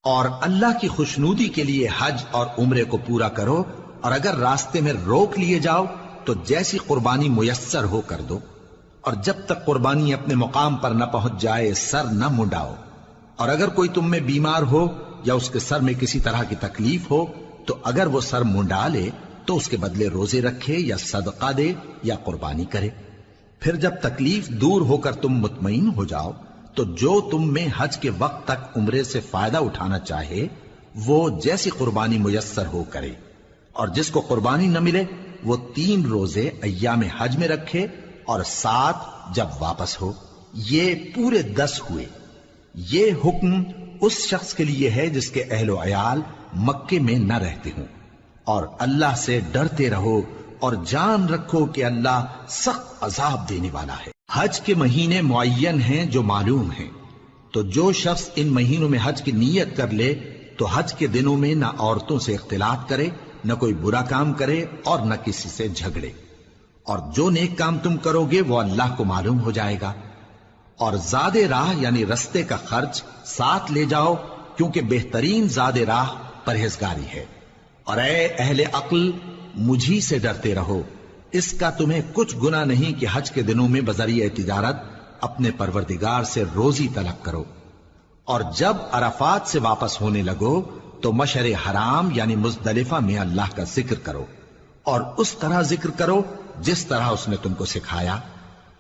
اور اللہ کی خوشنودی کے لیے حج اور عمرے کو پورا کرو، اور اگر راستے میں روک لیے جاؤ تو جیسی قربانی میسر ہو کر دو، اور جب تک قربانی اپنے مقام پر نہ پہنچ جائے سر نہ منڈاؤ، اور اگر کوئی تم میں بیمار ہو یا اس کے سر میں کسی طرح کی تکلیف ہو تو اگر وہ سر منڈا لے تو اس کے بدلے روزے رکھے یا صدقہ دے یا قربانی کرے۔ پھر جب تکلیف دور ہو کر تم مطمئن ہو جاؤ تو جو تم میں حج کے وقت تک عمرے سے فائدہ اٹھانا چاہے وہ جیسی قربانی میسر ہو کرے، اور جس کو قربانی نہ ملے وہ 3 روزے ایام حج میں رکھے اور 7 جب واپس ہو، یہ پورے 10 ہوئے۔ یہ حکم اس شخص کے لیے ہے جس کے اہل و عیال مکے میں نہ رہتے ہوں، اور اللہ سے ڈرتے رہو اور جان رکھو کہ اللہ سخت عذاب دینے والا ہے۔ حج کے مہینے معین ہیں جو معلوم ہیں، تو جو شخص ان مہینوں میں حج کی نیت کر لے تو حج کے دنوں میں نہ عورتوں سے اختلاط کرے، نہ کوئی برا کام کرے اور نہ کسی سے جھگڑے، اور جو نیک کام تم کرو گے وہ اللہ کو معلوم ہو جائے گا۔ اور زاد راہ یعنی رستے کا خرچ ساتھ لے جاؤ، کیونکہ بہترین زاد راہ پرہیزگاری ہے۔ اور اے اہل عقل، مجھی سے ڈرتے رہو، اس کا تمہیں کچھ گناہ نہیں کہ حج کے دنوں میں بذریعہ تجارت اپنے پروردگار سے روزی طلب کرو، اور جب عرفات سے واپس ہونے لگو تو مشعر حرام یعنی مزدلفہ میں اللہ کا ذکر کرو، اور اس طرح ذکر کرو جس طرح اس نے تم کو سکھایا،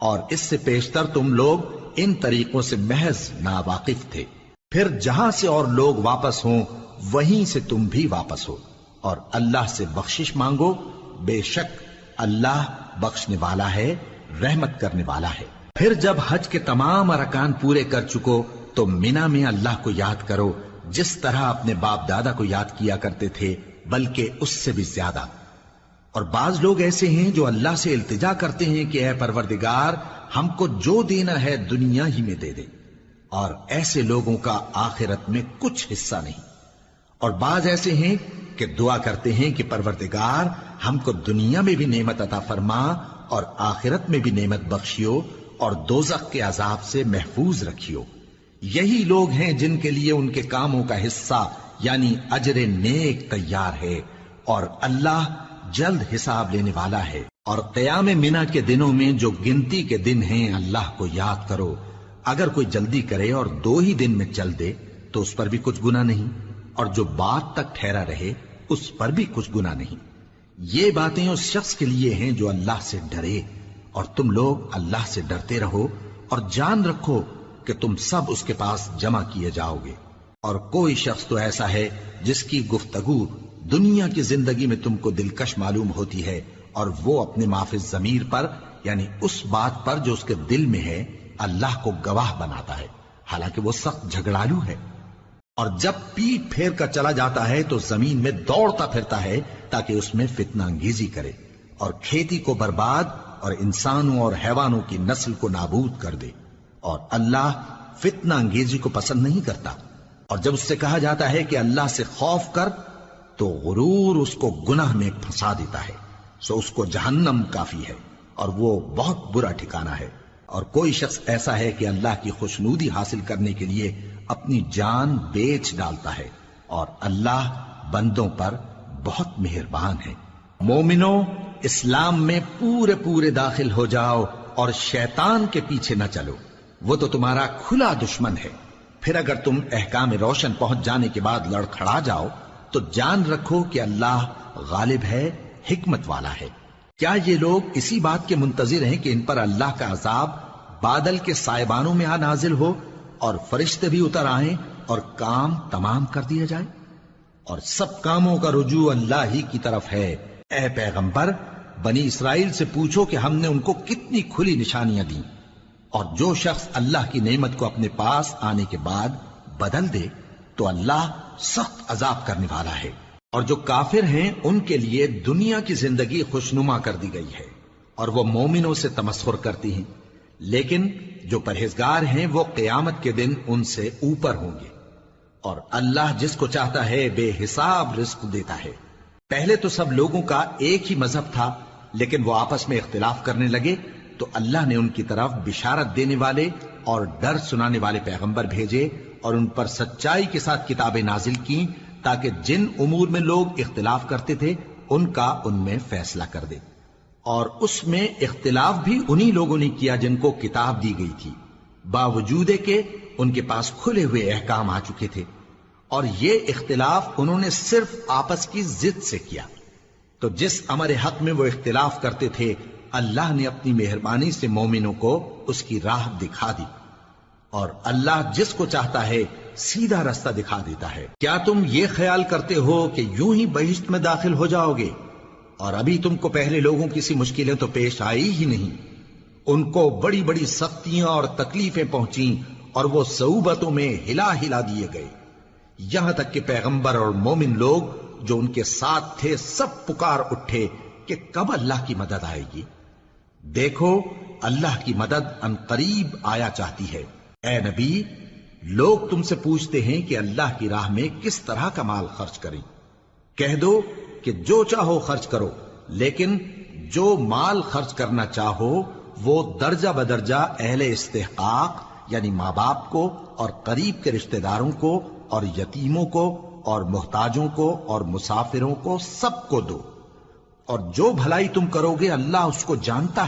اور اس سے پیشتر تم لوگ ان طریقوں سے محض ناواقف تھے۔ پھر جہاں سے اور لوگ واپس ہوں وہیں سے تم بھی واپس ہو، اور اللہ سے بخشش مانگو، بے شک اللہ بخشنے والا ہے، رحمت کرنے والا ہے۔ پھر جب حج کے تمام ارکان پورے کر چکو تو مینا میں اللہ کو یاد کرو جس طرح اپنے باپ دادا کو یاد کیا کرتے تھے، بلکہ اس سے بھی زیادہ۔ اور بعض لوگ ایسے ہیں جو اللہ سے التجا کرتے ہیں کہ اے پروردگار ہم کو جو دینا ہے دنیا ہی میں دے دے، اور ایسے لوگوں کا آخرت میں کچھ حصہ نہیں۔ اور بعض ایسے ہیں کہ دعا کرتے ہیں کہ پروردگار ہم کو دنیا میں بھی نعمت عطا فرما اور آخرت میں بھی نعمت بخشیو اور دوزخ کے عذاب سے محفوظ رکھیو۔ یہی لوگ ہیں جن کے لیے ان کے کاموں کا حصہ یعنی اجر نیک تیار ہے، اور اللہ جلد حساب لینے والا ہے۔ اور قیام منا کے دنوں میں جو گنتی کے دن ہیں اللہ کو یاد کرو، اگر کوئی جلدی کرے اور 2 ہی دن میں چل دے تو اس پر بھی کچھ گناہ نہیں، اور جو بات تک ٹھہرا رہے اس پر بھی کچھ گناہ نہیں۔ یہ باتیں اس شخص کے لیے ہیں جو اللہ سے ڈرے، اور تم لوگ اللہ سے ڈرتے رہو اور جان رکھو کہ تم سب اس کے پاس جمع کیے جاؤ گے۔ اور کوئی شخص تو ایسا ہے جس کی گفتگو دنیا کی زندگی میں تم کو دلکش معلوم ہوتی ہے، اور وہ اپنے معافی ضمیر پر یعنی اس بات پر جو اس کے دل میں ہے اللہ کو گواہ بناتا ہے، حالانکہ وہ سخت جھگڑالو ہے۔ اور جب پیٹ پھیر کر چلا جاتا ہے تو زمین میں دوڑتا پھرتا ہے تاکہ اس میں فتنہ انگیزی کرے اور کھیتی کو برباد اور انسانوں اور حیوانوں کی نسل کو نابود کر دے، اور اللہ فتنہ انگیزی کو پسند نہیں کرتا۔ اور جب اس سے کہا جاتا ہے کہ اللہ سے خوف کر تو غرور اس کو گناہ میں پھنسا دیتا ہے، سو اس کو جہنم کافی ہے اور وہ بہت برا ٹھکانہ ہے۔ اور کوئی شخص ایسا ہے کہ اللہ کی خوشنودی حاصل کرنے کے لیے اپنی جان بیچ ڈالتا ہے، اور اللہ بندوں پر بہت مہربان ہے۔ مومنو، اسلام میں پورے داخل ہو جاؤ اور شیطان کے پیچھے نہ چلو، وہ تو تمہارا کھلا دشمن ہے۔ پھر اگر تم احکام روشن پہنچ جانے کے بعد لڑکھڑا جاؤ تو جان رکھو کہ اللہ غالب ہے، حکمت والا ہے۔ کیا یہ لوگ اسی بات کے منتظر ہیں کہ ان پر اللہ کا عذاب بادل کے سائبانوں میں نازل ہو اور فرشتے بھی اتر آئیں اور کام تمام کر دیا جائے؟ اور سب کاموں کا رجوع اللہ ہی کی طرف ہے۔ اے پیغمبر، بنی اسرائیل سے پوچھو کہ ہم نے ان کو کتنی کھلی نشانیاں دیں، اور جو شخص اللہ کی نعمت کو اپنے پاس آنے کے بعد بدل دے تو اللہ سخت عذاب کرنے والا ہے۔ اور جو کافر ہیں ان کے لیے دنیا کی زندگی خوشنما کر دی گئی ہے، اور وہ مومنوں سے تمسخر کرتی ہیں، لیکن جو پرہیزگار ہیں وہ قیامت کے دن ان سے اوپر ہوں گے۔ اور اللہ جس کو چاہتا ہے بے حساب رزق دیتا ہے۔ پہلے تو سب لوگوں کا ایک ہی مذہب تھا، لیکن وہ آپس میں اختلاف کرنے لگے تو اللہ نے ان کی طرف بشارت دینے والے اور ڈر سنانے والے پیغمبر بھیجے، اور ان پر سچائی کے ساتھ کتابیں نازل کی تاکہ جن امور میں لوگ اختلاف کرتے تھے ان کا ان میں فیصلہ کر دے، اور اس میں اختلاف بھی انہی لوگوں نے کیا جن کو کتاب دی گئی تھی، باوجود کہ ان کے پاس کھلے ہوئے احکام آ چکے تھے، اور یہ اختلاف انہوں نے صرف آپس کی ضد سے کیا۔ تو جس امر حق میں وہ اختلاف کرتے تھے اللہ نے اپنی مہربانی سے مومنوں کو اس کی راہ دکھا دی، اور اللہ جس کو چاہتا ہے سیدھا رستہ دکھا دیتا ہے۔ کیا تم یہ خیال کرتے ہو کہ یوں ہی بہشت میں داخل ہو جاؤ گے، اور ابھی تم کو پہلے لوگوں کی سی مشکلیں تو پیش آئی ہی نہیں؟ ان کو بڑی بڑی سختیاں اور تکلیفیں پہنچیں اور وہ صعوبتوں میں ہلا ہلا دیے گئے، یہاں تک کہ پیغمبر اور مومن لوگ جو ان کے ساتھ تھے سب پکار اٹھے کہ کب اللہ کی مدد آئے گی۔ دیکھو اللہ کی مدد ان قریب آیا چاہتی ہے۔ اے نبی، لوگ تم سے پوچھتے ہیں کہ اللہ کی راہ میں کس طرح کا مال خرچ کریں۔ کہہ دو کہ جو چاہو خرچ کرو، لیکن جو مال خرچ کرنا چاہو وہ درجہ بدرجہ اہل استحقاق یعنی ماں باپ کو اور قریب کے رشتہ داروں کو اور یتیموں کو اور محتاجوں کو اور مسافروں کو سب کو دو، اور جو بھلائی تم کرو گے اللہ اس کو جانتا ہے۔